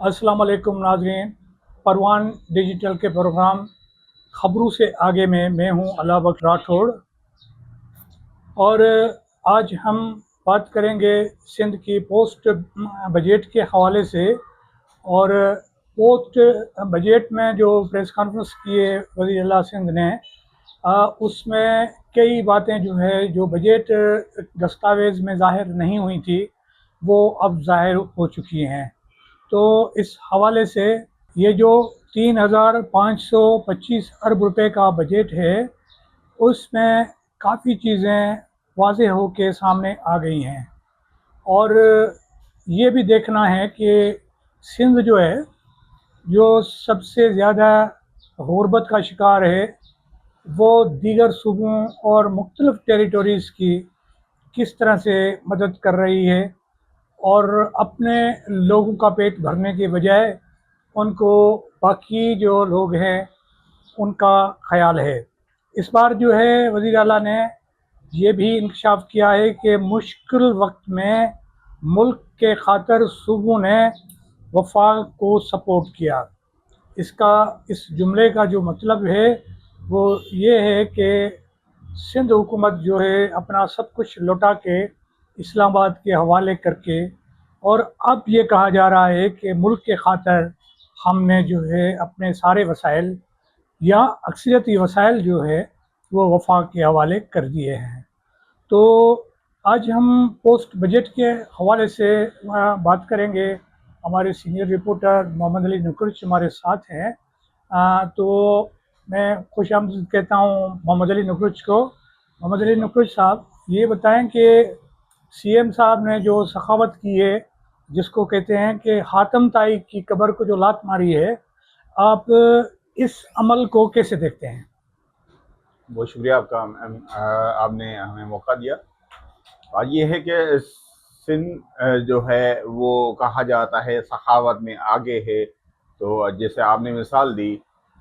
अस्सलाम वालेकुम नाज़रीन। परवान डिजिटल के प्रोग्राम खबरों से आगे में मैं हूं अला बख्श राठौड़ और आज हम बात करेंगे सिंध की पोस्ट बजट के हवाले से। और पोस्ट बजट में जो प्रेस कॉन्फ्रेंस किए वज़ीर आला सिंध ने, उसमें कई बातें जो है जो बजट दस्तावेज़ में ज़ाहिर नहीं हुई थी वो अब ज़ाहिर हो चुकी हैं। तो इस हवाले से ये जो 3,525 अरब रुपए का बजट है उसमें काफ़ी चीज़ें वाज़ेह हो के सामने आ गई हैं। और ये भी देखना है कि सिंध जो है जो सबसे ज़्यादा गुर्बत का शिकार है वो दीगर सूबों और मुख्तलिफ़ टेरिटोरीज़ की किस तरह से मदद कर रही है और अपने लोगों का पेट भरने के बजाय उनको बाकी जो लोग हैं उनका ख्याल है। इस बार जो है वज़ीर आला ने ये भी इंकशाफ किया है कि मुश्किल वक्त में मुल्क के खातिर सूबों ने वफाक को सपोर्ट किया। इस जुमले का जो मतलब है वो ये है कि सिंध हुकूमत जो है अपना सब कुछ लौटा के इस्लामाबाद के हवाले करके, और अब ये कहा जा रहा है कि मुल्क के खातिर हमने जो है अपने सारे वसाइल या अक्सरियती वसाइल जो है वो वफाक के हवाले कर दिए हैं। तो आज हम पोस्ट बजट के हवाले से बात करेंगे। हमारे सीनियर रिपोर्टर मोहम्मद अली नुकरच हमारे साथ हैं। तो मैं खुशामदीद कहता हूँ मोहम्मद अली नुकरच को। मोहम्मद अली नुकरच साहब, ये बताएं कि सीएम साहब ने जो सखावत की है, जिसको कहते हैं कि हातम ताई की कब्र को जो लात मारी है, आप इस अमल को कैसे देखते हैं? बहुत शुक्रिया आपका, आपने हमें मौका दिया। आज ये है कि सिंध जो है वो कहा जाता है सखावत में आगे है। तो जैसे आपने मिसाल दी,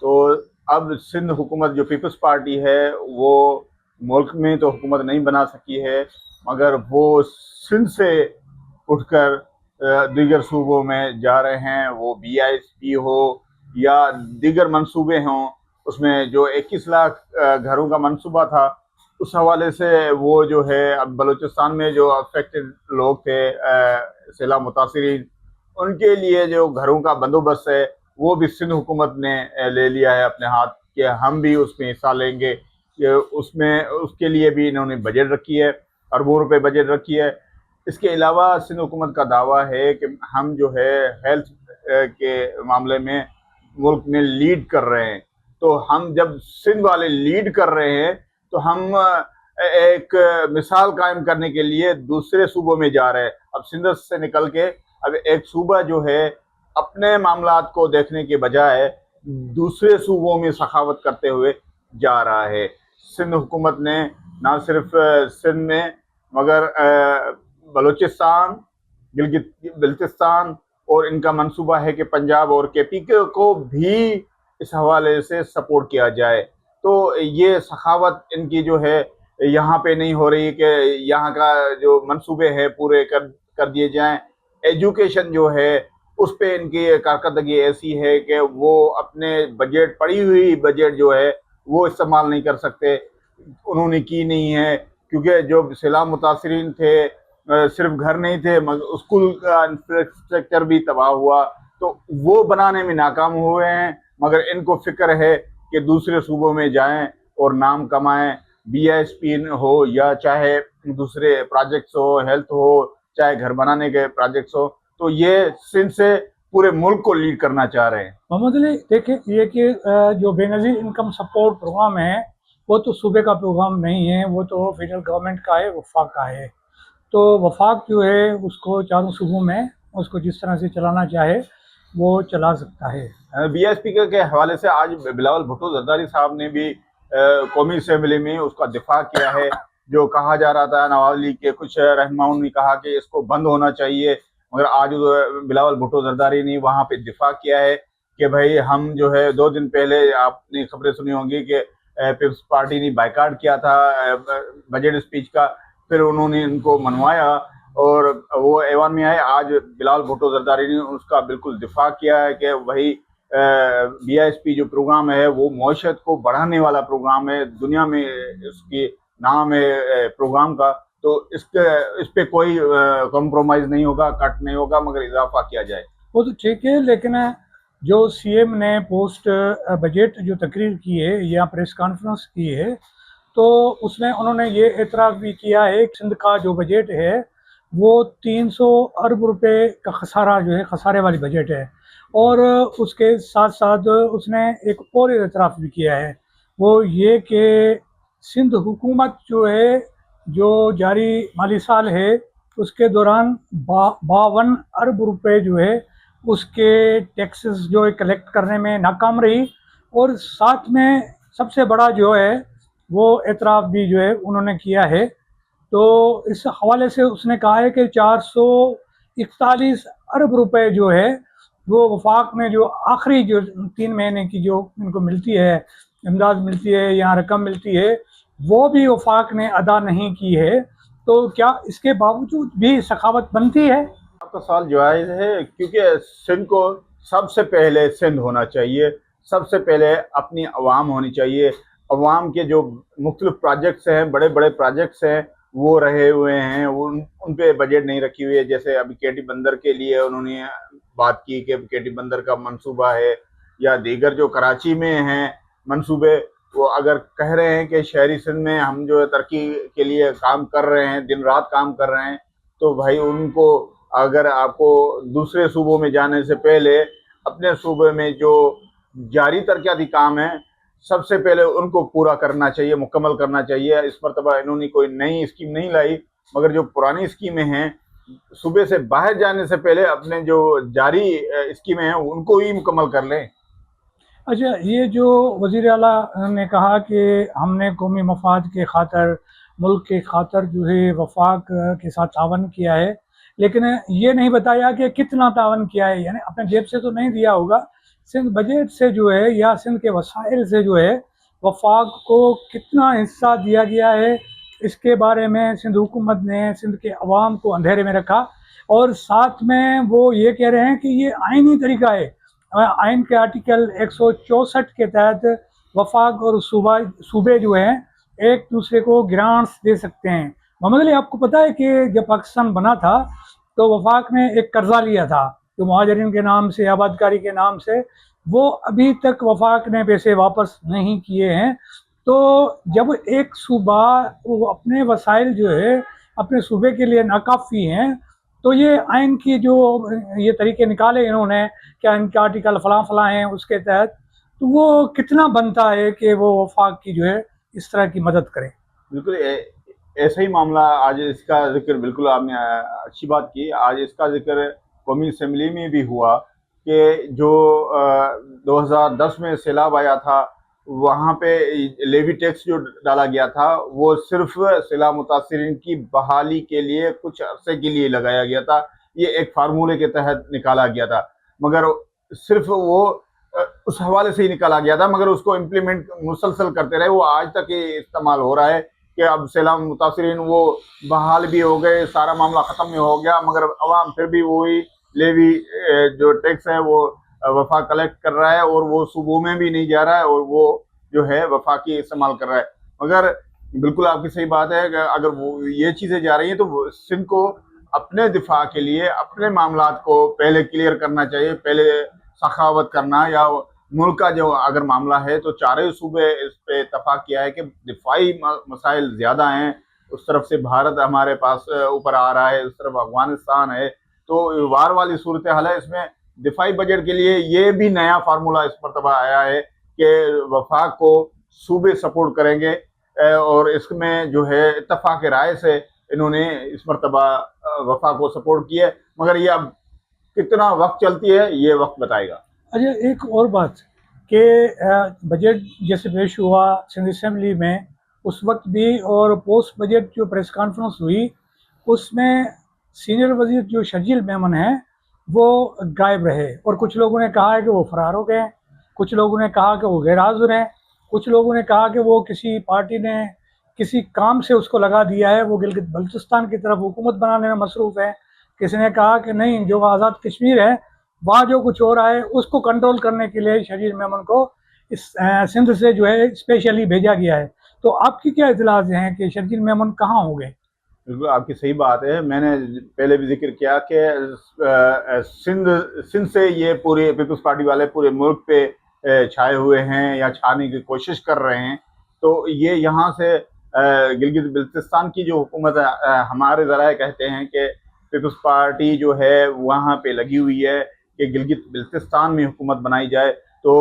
तो अब सिंध हुकूमत जो पीपल्स पार्टी है वो मुल्क में तो हुकूमत नहीं बना सकी है, मगर वो सिंध से उठकर दीगर सूबों में जा रहे हैं। वो BISP हो या दीगर मंसूबे हों, उसमें जो 21 लाख घरों का मंसूबा था, उस हवाले से वो जो है अब बलूचिस्तान में जो अफेक्टेड लोग थे, सैलाब मुतासिरीन, उनके लिए जो घरों का बंदोबस्त है वो भी सिंध हुकूमत ने ले लिया है अपने हाथ कि हम भी उसमें हिस्सा लेंगे। कि उसमें उसके लिए भी इन्होंने बजट रखी है, अरबों रुपए बजट रखी है। इसके अलावा सिंध हुकूमत का दावा है कि हम जो है हेल्थ के मामले में मुल्क में लीड कर रहे हैं। तो हम जब सिंध वाले लीड कर रहे हैं तो हम एक मिसाल कायम करने के लिए दूसरे सूबों में जा रहे हैं। अब सिंध से निकल के अब एक सूबा जो है अपने मामलात को देखने के बजाय दूसरे सूबों में सखावत करते हुए जा रहा है। सिंध हुकूमत ने ना सिर्फ सिंध में मगर बलूचिस्तान, गिलगित बल्तिस्तान और इनका मंसूबा है कि पंजाब और KP को भी इस हवाले से सपोर्ट किया जाए। तो ये सखावत इनकी जो है यहाँ पे नहीं हो रही कि यहाँ का जो मंसूबे है पूरे कर दिए जाएं। एजुकेशन जो है उस पे इनकी कारकर्दगी ऐसी है कि वो अपने बजट, पड़ी हुई बजट जो है वो इस्तेमाल नहीं कर सकते, उन्होंने की नहीं है। क्योंकि जो सैलाब मुतासिरीन थे, सिर्फ घर नहीं थे मगर स्कूल का इंफ्रास्ट्रक्चर भी तबाह हुआ, तो वो बनाने में नाकाम हुए हैं। मगर इनको फिक्र है कि दूसरे सूबों में जाएं और नाम कमाएं। BISP हो या चाहे दूसरे प्रोजेक्ट्स हो, हेल्थ हो, चाहे घर बनाने के प्रोजेक्ट्स हो, तो ये सिंध से पूरे मुल्क को लीड करना चाह रहे हैं। मोहम्मद अली, देखिए ये कि जो बेनज़ीर इनकम सपोर्ट प्रोग्राम है वो तो सूबे का प्रोग्राम नहीं है, वो तो फेडरल गवर्नमेंट का है, वफाक का है। तो वफाक जो है उसको चारों सूबों में उसको जिस तरह से चलाना चाहे वो चला सकता है। BISP के हवाले से आज बिलावल भुट्टो जरदारी साहब ने भी कौमी असेंबली में उसका दिफा किया है। जो कहा जा रहा था नवाज लीग के कुछ रहनुमाओं ने कहा कि इसको बंद होना चाहिए, मगर आज बिलावल भुट्टो जरदारी ने वहाँ पे दिफा किया है कि भाई हम जो है 2 दिन पहले आपने खबरें सुनी होंगी कि पीपल्स पार्टी ने बाइकाट किया था बजट स्पीच का, फिर उन्होंने इनको मनवाया اور وہ ایوان میں آئے. آج بلال بھٹو زرداری نے اس کا بالکل دفاع کیا ہے کہ وہی بی ایس پی جو پروگرام ہے وہ معیشت کو بڑھانے والا پروگرام ہے, دنیا میں اس کی نام ہے پروگرام کا, تو اس پہ کوئی کمپرومائز نہیں ہوگا, کٹ نہیں ہوگا, مگر اضافہ کیا جائے. وہ تو ٹھیک ہے, لیکن جو سی ایم نے پوسٹ بجٹ جو تقریر کی ہے یا پریس کانفرنس کی ہے, تو اس میں انہوں نے یہ اعتراف بھی کیا ہے کہ سندھ کا جو بجٹ ہے وہ 300 ارب روپے کا خسارہ جو ہے, خسارے والی بجٹ ہے. اور اس کے ساتھ ساتھ اس نے ایک اور اعتراف بھی کیا ہے, وہ یہ کہ سندھ حکومت جو ہے, جو جاری مالی سال ہے اس کے دوران 52 ارب روپے جو ہے اس کے ٹیکسز جو ہے کلیکٹ کرنے میں ناکام رہی. اور ساتھ میں سب سے بڑا جو ہے وہ اعتراف بھی جو ہے انہوں نے کیا ہے. تو اس حوالے سے اس نے کہا ہے کہ 441 ارب روپے جو ہے وہ وفاق میں جو آخری جو 3 مہینے کی جو ان کو ملتی ہے, امداد ملتی ہے یا رقم ملتی ہے, وہ بھی وفاق نے ادا نہیں کی ہے. تو کیا اس کے باوجود بھی سخاوت بنتی ہے؟ آپ کا سوال جائز ہے, کیونکہ سندھ کو سب سے پہلے سندھ ہونا چاہیے, سب سے پہلے اپنی عوام ہونی چاہیے. عوام کے جو مختلف پروجیکٹس ہیں, بڑے بڑے پروجیکٹس ہیں, وہ رہے ہوئے ہیں, ان پہ بجٹ نہیں رکھی ہوئی ہے. جیسے ابھی کے ٹی بندر کے لیے انہوں نے بات کی کہ کے ٹی بندر کا منصوبہ ہے, یا دیگر جو کراچی میں ہیں منصوبے, وہ اگر کہہ رہے ہیں کہ شہری سندھ میں ہم جو ہے ترقی کے لیے کام کر رہے ہیں, دن رات کام کر رہے ہیں, تو بھائی ان کو, اگر آپ کو دوسرے صوبوں میں جانے سے پہلے اپنے صوبے میں جو جاری ترقیاتی کام ہیں سب سے پہلے ان کو پورا کرنا چاہیے, مکمل کرنا چاہیے. اس مرتبہ انہوں نے کوئی نئی اسکیم نہیں لائی, مگر جو پرانی اسکیمیں ہیں صوبے سے باہر جانے سے پہلے اپنے جو جاری اسکیمیں ہیں ان کو ہی مکمل کر لیں. اچھا, یہ جو وزیر اعلیٰ نے کہا کہ ہم نے قومی مفاد کے خاطر, ملک کے خاطر جو ہے وفاق کے ساتھ تعاون کیا ہے, لیکن یہ نہیں بتایا کہ کتنا تعاون کیا ہے. یعنی اپنے جیب سے تو نہیں دیا ہوگا, سندھ بجٹ سے جو ہے یا سندھ کے وسائل سے جو ہے وفاق کو کتنا حصہ دیا گیا ہے, اس کے بارے میں سندھ حکومت نے سندھ کے عوام کو اندھیرے میں رکھا. اور ساتھ میں وہ یہ کہہ رہے ہیں کہ یہ آئینی طریقہ ہے, آئین کے آرٹیکل 164 کے تحت وفاق اور صوبے جو ہیں ایک دوسرے کو گرانٹس دے سکتے ہیں. محمد علی, آپ کو پتہ ہے کہ جب پاکستان بنا تھا تو وفاق نے ایک قرضہ لیا تھا جو مہاجرین کے نام سے, آبادکاری کے نام سے, وہ ابھی تک وفاق نے پیسے واپس نہیں کیے ہیں. تو جب ایک صوبہ وہ اپنے وسائل جو ہے اپنے صوبے کے لیے ناکافی ہیں, تو یہ آئین کی جو یہ طریقے نکالے انہوں نے, کیا ان کے آرٹیکل فلاں فلاں ہیں اس کے تحت, تو وہ کتنا بنتا ہے کہ وہ وفاق کی جو ہے اس طرح کی مدد کریں. بالکل ایسا ہی معاملہ آج اس کا ذکر, بالکل آپ نے اچھی بات کی, آج اس کا ذکر قومی اسمبلی میں بھی ہوا کہ جو 2010 میں سیلاب آیا تھا, وہاں پہ لیوی ٹیکس جو ڈالا گیا تھا وہ صرف سیلاب متاثرین کی بحالی کے لیے کچھ عرصے کے لیے لگایا گیا تھا. یہ ایک فارمولے کے تحت نکالا گیا تھا, مگر صرف وہ اس حوالے سے ہی نکالا گیا تھا, مگر اس کو امپلیمنٹ مسلسل کرتے رہے. وہ آج تک یہ استعمال ہو رہا ہے کہ اب سیلاب متاثرین وہ بحال بھی ہو گئے, سارا معاملہ ختم بھی ہو گیا, مگر عوام پھر بھی وہی لیوی جو ٹیکس ہے وہ وفاق کلیکٹ کر رہا ہے, اور وہ صوبوں میں بھی نہیں جا رہا ہے, اور وہ جو ہے وفاقی استعمال کر رہا ہے. مگر بالکل آپ کی صحیح بات ہے کہ اگر وہ یہ چیزیں جا رہی ہیں تو سندھ کو اپنے دفاع کے لیے اپنے معاملات کو پہلے کلیئر کرنا چاہیے, پہلے سخاوت کرنا. یا ملک کا جو اگر معاملہ ہے تو چاروں صوبے اس پہ اتفاق کیا ہے کہ دفاعی مسائل زیادہ ہیں, اس طرف سے بھارت ہمارے پاس اوپر آ رہا ہے, اس طرف افغانستان ہے, تو وار والی صورتحال ہے. اس میں دفاعی بجٹ کے لیے یہ بھی نیا فارمولہ اس مرتبہ آیا ہے کہ وفاق کو صوبے سپورٹ کریں گے, اور اس میں جو ہے اتفاق رائے سے انہوں نے اس مرتبہ وفاق کو سپورٹ کیا ہے. مگر یہ اب کتنا وقت چلتی ہے یہ وقت بتائے گا. اچھا, ایک اور بات کہ بجٹ جیسے پیش ہوا سندھ اسمبلی میں اس وقت بھی, اور پوسٹ بجٹ جو پریس کانفرنس ہوئی اس میں سینئر وزیر جو شرجیل میمن ہیں وہ غائب رہے, اور کچھ لوگوں نے کہا ہے کہ وہ فرار ہو گئے, کچھ لوگوں نے کہا کہ وہ غیر حاضر ہیں, کچھ لوگوں نے کہا کہ وہ کسی پارٹی نے किसी काम से उसको लगा दिया है, वो गिलगित बल्तिस्तान की तरफ हुकूमत बनाने में मसरूफ़ है। किसी ने कहा कि नहीं, जो आज़ाद कश्मीर है वहाँ जो कुछ हो रहा है उसको कंट्रोल करने के लिए शरजील मेमन को इस सिंध से जो है स्पेशली भेजा गया है। तो आपकी क्या इतलात हैं कि शरजील मेमन कहाँ होंगे? बिल्कुल आपकी सही बात है। मैंने पहले भी जिक्र किया कि सिंध से ये पूरे पीपल्स पार्टी वाले पूरे मुल्क पे छाए हुए हैं या छाने की कोशिश कर रहे हैं। तो ये यहाँ से गिलगित बिल्तिस्तान की जो हुकूमत है, हमारे ज़राए कहते हैं कि पीपल्स पार्टी जो है वहाँ पे लगी हुई है कि गिलगित बिल्तिस्तान में हुकूमत बनाई जाए। तो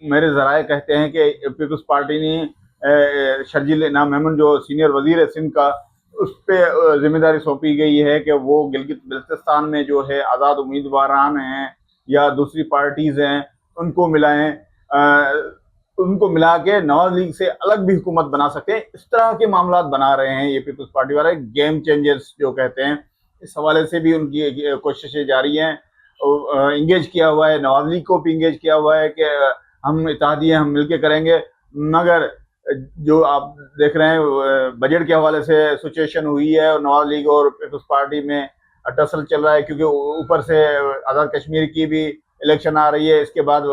मेरे ज़राए कहते हैं कि पीपल्स पार्टी ने शरजील इनाम मेमन जो सीनियर वज़ीर है सिंध का, उस पर जिम्मेदारी सौंपी गई है कि वो गिलगित बिल्तिस्तान में जो है आज़ाद उम्मीदवारान हैं या दूसरी पार्टीज़ हैं उनको मिलाएं, उनको मिला के नवाज लीग से अलग भी हुकूमत बना सकते हैं। इस तरह के मामला बना रहे हैं ये पीपल्स पार्टी वाले, गेम चेंजर्स जो कहते हैं। इस हवाले से भी उनकी कोशिशें जारी हैं। इंगेज किया हुआ है, नवाज लीग को भी इंगेज किया हुआ है कि हम इत्तेहादी हैं, हम मिलके करेंगे। मगर जो आप देख रहे हैं बजट के हवाले से सिचुएशन हुई है और नवाज लीग और पीपल्स पार्टी में टसल चल रहा है, क्योंकि ऊपर से आज़ाद कश्मीर की भी इलेक्शन आ रही है, इसके बाद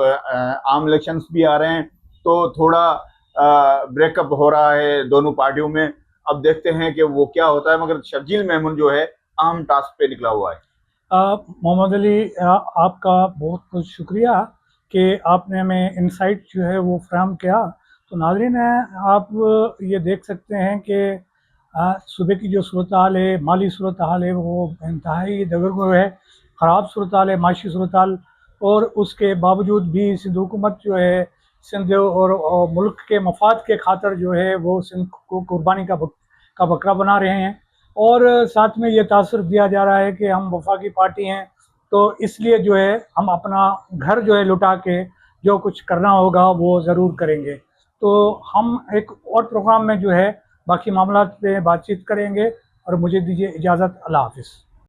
आम इलेक्शंस भी आ रहे हैं। तो थोड़ा ब्रेकअप हो रहा है दोनों पार्टियों में। अब देखते हैं कि वो क्या होता है। मगर शरजील मेमन जो है अहम टास्क पे निकला हुआ है। मोहम्मद अली, आपका बहुत बहुत शुक्रिया कि आपने हमें इंसाइट जो है वो फराहम किया। तो नाज़रीन, आप ये देख सकते हैं कि सूबे की जो सूरत हाल है, माली सूरत हाल है, वो इंतहाई दगरगोर है, ख़राब सूरत हाल है, माशी सूरत हाल। और उसके बावजूद भी सिंध हुकूमत जो है सिंध और मुल्क के मफाद के खातर जो है वो सिंध को कुर्बानी का बकरा बना रहे हैं। और साथ में ये तासुर दिया जा रहा है कि हम वफाकी पार्टी हैं, तो इसलिए जो है हम अपना घर जो है लुटा के जो कुछ करना होगा वो ज़रूर करेंगे। तो हम एक और प्रोग्राम में जो है बाकी मामलात पे बातचीत करेंगे। और मुझे दीजिए इजाज़त। अल्लाह हाफ़िज़।